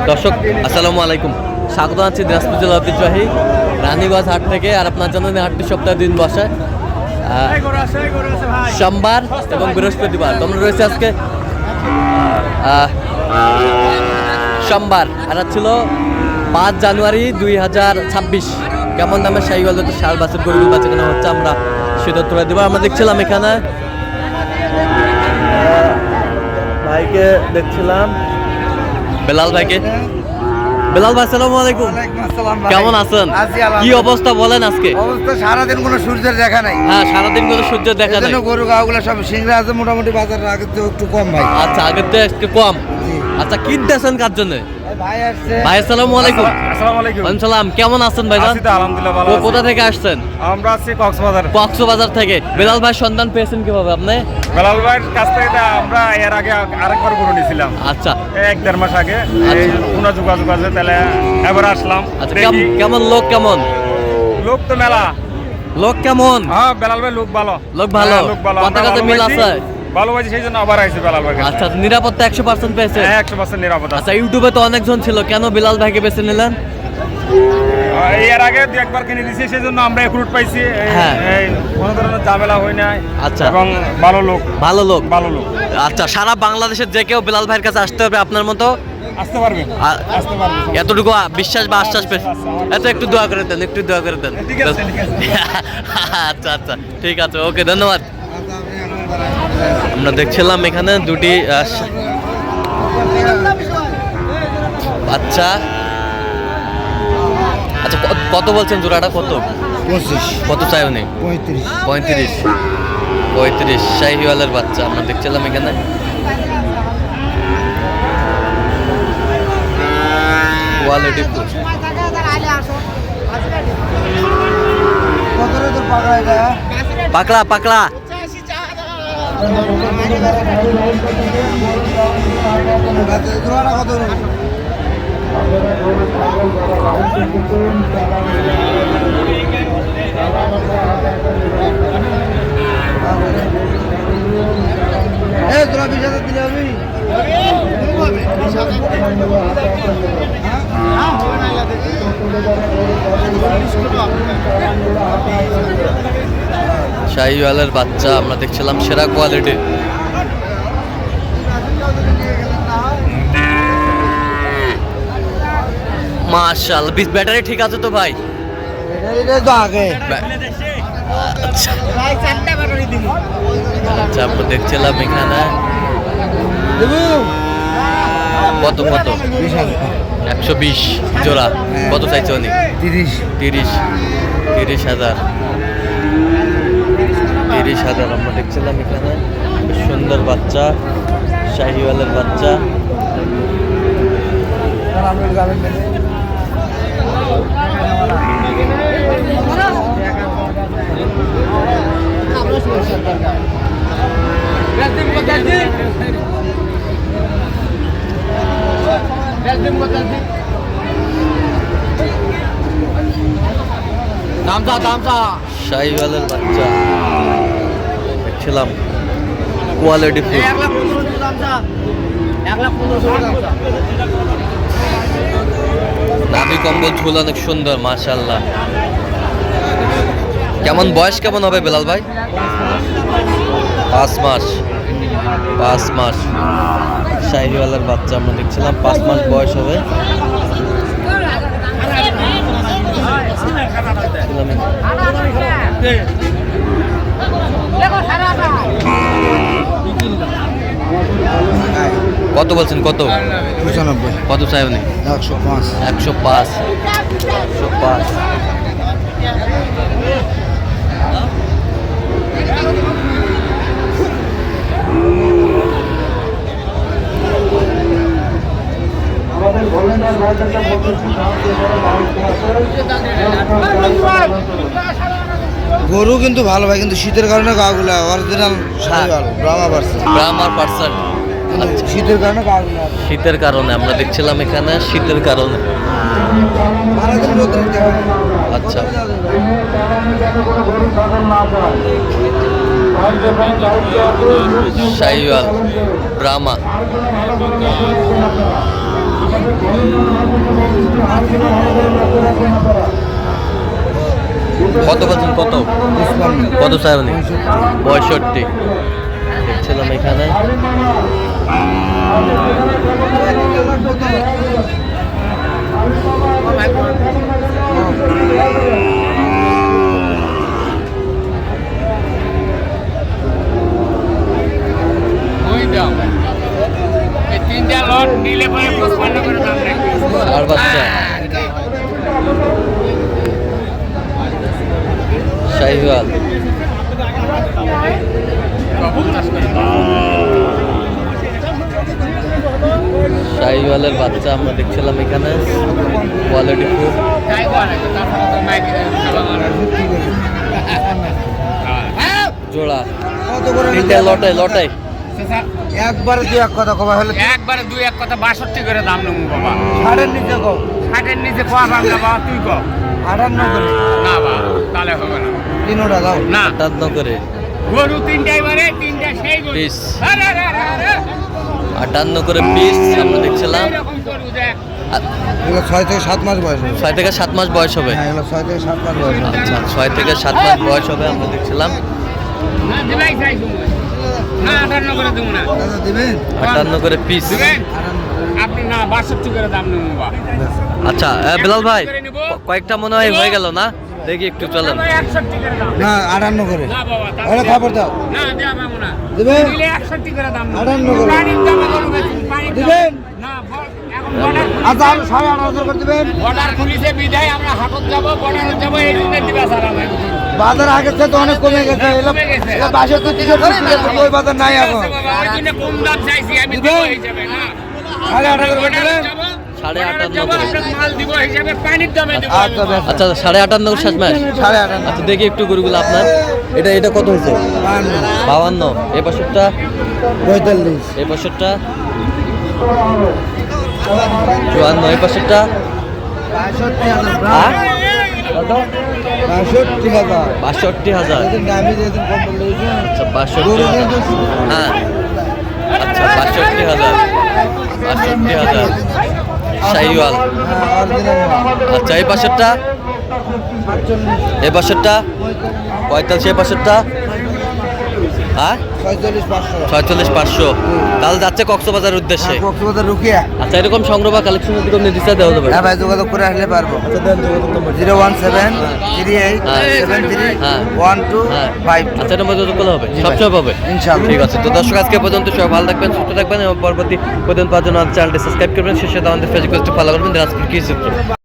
দর্শক আসসালামু আলাইকুম, স্বাগত আছি দিনাজপুর জেলা ঐতিহ্যবাহী রানীগঞ্জ হাট থেকে। আর আপনার জানেন হাটটি সপ্তাহে দিন বসে সোমবার এবং বৃহস্পতিবার। তোমরা রয়েছে আজকে সোমবার, আর ছিল 5 জানুয়ারি 2026। কেমন দামে শাহিওয়াল সার বাসের গরুগুলো বাচ্চা কেনা হচ্ছে আমরা সেটা তুলে দেবো। আমরা দেখছিলাম এখানে ভাইকে দেখছিলাম, বেলাল ভাইকে। বেলাল ভাই আসসালামু আলাইকুম, কেমন আছেন? কি অবস্থা বলেন আজকে? অবস্থা সারাদিন কোনো সূর্যের দেখা নাই। হ্যাঁ, সারাদিন কোনো সূর্যের দেখা নাই। গরু গাওগুলো সব সিংড়া আছে, মোটামুটি বাজারের আগে তো একটু কম ভাই। আচ্ছা, আগের থেকে একটু কম। আচ্ছা, কিনতেছেন কার জন্য? ভাই আসছে। ভাই আসসালামু আলাইকুম। আসসালামু আলাইকুম। সালাম, কেমন আছেন ভাইজান? আছি তো আলহামদুলিল্লাহ ভালো আছি। কোথা থেকে আসছেন? আমরা আছি কক্সবাজার। কক্সবাজার থেকে। বেলাল ভাই সন্ধান পেয়েছেন কিভাবে আপনি? বেলাল ভাইয়ের কাছ থেকে আমরা এর আগে আরেকবার গরু নিয়েছিলাম। আচ্ছা, 1-1.5 মাস আগে। এই কোনো যোগাযোগ আছে, তাহলে এবার আসলাম। আচ্ছা, কেমন লোক? কেমন লোক তো মেলা। লোক কেমন? হ্যাঁ, বেলাল ভাই লোক ভালো। লোক ভালো। হ্যাঁ, লোক ভালো। কথা কথা মিল আছে। ভালো ভাই, সেই জন্য আবার আইছি বেলাল ভাই। আচ্ছা, নিরাপত্তা 100% পেয়েছে? হ্যাঁ, 100% নিরাপদ আছে। আচ্ছা, ইউটিউবে তো অনেকজন ছিল, কেন বেলাল ভাইকে বেছে নিলেন? এর আগে একবার কিনে দিয়েছি, সেই জন্য আমরা একুট পাইছি। হ্যাঁ। এই কোনো ধরনের ঝামেলা হয় নাই। আচ্ছা। এবং ভালো লোক। ভালো লোক। ভালো লোক। আচ্ছা, সারা বাংলাদেশের যে কেউ বেলাল ভাইয়ের কাছে আসতে হবে আপনার মতো? আসতে পারবে। আসতে পারবে। এতটুকু বিশ্বাস বা আশ্বাস পেয়ে এত একটু দোয়া করে দেন, একটু দোয়া করে দেন। ঠিক আছে, ঠিক আছে। আচ্ছা আচ্ছা, ঠিক আছে, ওকে, ধন্যবাদ। আমরা দেখছিলাম এখানে দুটি বাচ্চা। আচ্ছা, কত বলছেন জোড়াটা? কত? 25। কত চাই উনি? 35। 35 শাহিওয়ালের বাচ্চা আমরা দেখছিলাম এখানে। কোয়ালিটি পাকলা পাকলা। তোরা 20,000 দিলে হবে। শাহিওয়ালের বাচ্চা আমরা দেখছিলাম, সেরা কোয়ালিটির। মাশাআল্লাহ, ব্যাটারি ঠিক আছে তো ভাই? আগে আচ্ছা, আচ্ছা, আমরা দেখছিলাম এখানে কত 120 জোড়া। কত চাইছে উনি? 30,000। 30,000 আমরা দেখছিলাম এখানে। সুন্দর বাচ্চা, শাহিওয়ালের বাচ্চা। শাহিওয়ালের বাচ্চা দেখছিলাম, কোয়ালিটি ফুল। নাভি কম্বল ঝুল অনেক সুন্দর, মাশাআল্লাহ। কেমন বয়স কেমন হবে বেলাল ভাই? 5 মাস। 5 মাস শাহিওয়ালের বাচ্চা আমরা দেখছিলাম, 5 মাস বয়স হবে। কত বলছেন? কত? 95। কত চাই উনি? 105। 105। গরু কিন্তু ভালো ভাই, কিন্তু শীতের কারণে গাগুলা অরিজিনাল শাহিওয়াল ব্রাহ্মার পার্সেন্ট। শীতের কারণে গাগুলা, শীতের কারণে আমরা দেখছিলাম এখানে, শীতের কারণে। আচ্ছা, শাহিওয়াল ব্রাহ্মা। কত বলছেন? কত কত চাই উনি? 65 দেখছিলাম এখানে। আর বাচ্চা শাহিওয়াল, শাহিওয়ালের বাচ্চা আমরা দেখছিলাম এখানে, কোয়ালিটি খুব। জোড়া কত করে তিনটে লটাই লটাই একবারে দুই এক কথা কবা হলে একবারে দুই এক কথা 62 করে দাম নেবো বাবা। ষাটের নিচে কও, 60 নিচে কোয়া পাবো না বাবা, তুই কো 58 করে না বাবা, তাহলে হবে না। তিনোটা দাও। না 58 করে গরু তিনটাই মারে, তিনটা সেই গরু। পিস, আরে আরে আরে আরে 58 করে পিস আমরা দেখছিলাম। এরকম গরু দেখ। এগুলো 6 থেকে 7 মাস বয়স হবে। 6 থেকে 7 মাস বয়স হবে। হ্যাঁ, এগুলো 6 থেকে 7 মাস বয়স হবে। আচ্ছা 6 থেকে 7 মাস বয়স হবে আমরা দেখছিলাম। না দিলাই চাই তুমি না 58 করে দেবো না। দাদা দিবেন? 58 করে পিস। দিবেন আপনি না 62 করে দাম নেবো বাবা। আচ্ছা বেলাল ভাই কয়েকটা মনে হয় হয়ে গেল না, দেখি একটু চলেন। 61 করে দাম না 58 করে। না বাবা, ওরে খবর দাও। না দেয়া পাবো না। দিবেন? দিলে 61 করে দাম নেবো। 58 করে। পানির দামে গরু বেচুন, পানির দামে। দিবেন? না এখন বর্ডার আচ্ছা আমি 18.5 করে দিবেন। বর্ডার পুলিশে বিদায় আমরা হাটত যাবো, বর্ডারে যাবো, এই জন্য দিবা স্যার আমার। বাজার আগের থেকে তো অনেক কমে গেছে। এগুলো কমে গেছে। 62 থেকে ওই বাজার নাই এখন। ওই জন্য কম দাম চাইছি আমি, দিব দিবেন? হিসাবে না। 58 করে দিবেন? যাবো, 58 যাবো, করে। আমরা মাল দিব হিসাবে, পানির দামে দিব। আচ্ছা বেশ। আচ্ছা 58.5 শেষ ম্যাচ। 58 আচ্ছা দেখি একটু গরুগুলো আপনার। এটা এটা কত হয়েছে? 52। এই পাশেরটা, 45 এই পাশেরটা 54, এই পাশেরটা 62,000 হ্যাঁ? কত? 62,000 62,000। এদিন দামি দিয়েছেন কম বললে হয়েছে। আচ্ছা গরু 62,000। কিন্তু হ্যাঁ আচ্ছা 62,000, 62,000 শাহিওয়াল। হ্যাঁ অরিজিনাল আচ্ছা এই পাশেরটা, 48 এই পাশেরটা 45, এই পাশেরটা হ্যাঁ 46,500 46,500। তাহলে যাচ্ছে কক্সবাজারের উদ্দেশ্যে। কক্সবাজার রুকিয়া। আচ্ছা এরকম সংগ্রহ বা কালেকশন যদি কোনো দিশা দেওয়া যাবে? হ্যাঁ ভাই যোগাযোগ করে আসলে পারবো। আচ্ছা দেন যোগাযোগ নম্বর। 017387312 হ্যাঁ 5। আচ্ছা এটা মধ্যে যোগাযোগ হবে, জি ভাই। সবসময় পাবে ইনশাআল্লাহ। ঠিক আছে। তো দর্শক আজকে পর্যন্ত সবাই ভালো থাকবেন, সুস্থ থাকবেন এবং পরবর্তী পর্যন্ত পাওয়ার জন্য চ্যানেলটি সাবস্ক্রাইব করবেন। শেষে আমাদের ফেসবুক পেজটি ফলো করবেন। দিনাজপুর কৃষি চিত্র।